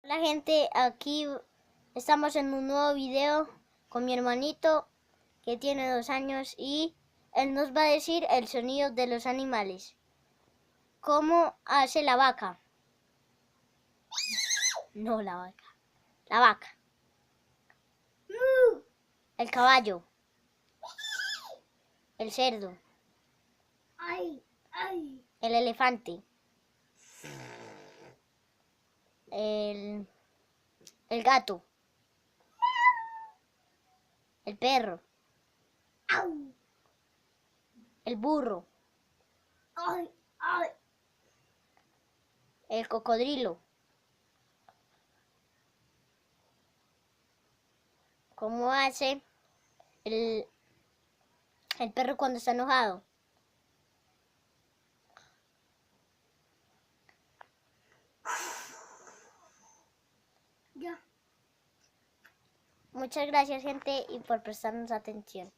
Hola gente, aquí estamos en un nuevo video con mi hermanito que tiene 2 años y él nos va a decir el sonido de los animales. ¿Cómo hace la vaca? No la vaca, la vaca. El caballo, el cerdo, el elefante, el, el gato, el perro, el burro, el cocodrilo. ¿Cómo hace el, el perro cuando está enojado? Ya. Muchas gracias gente y por prestarnos atención.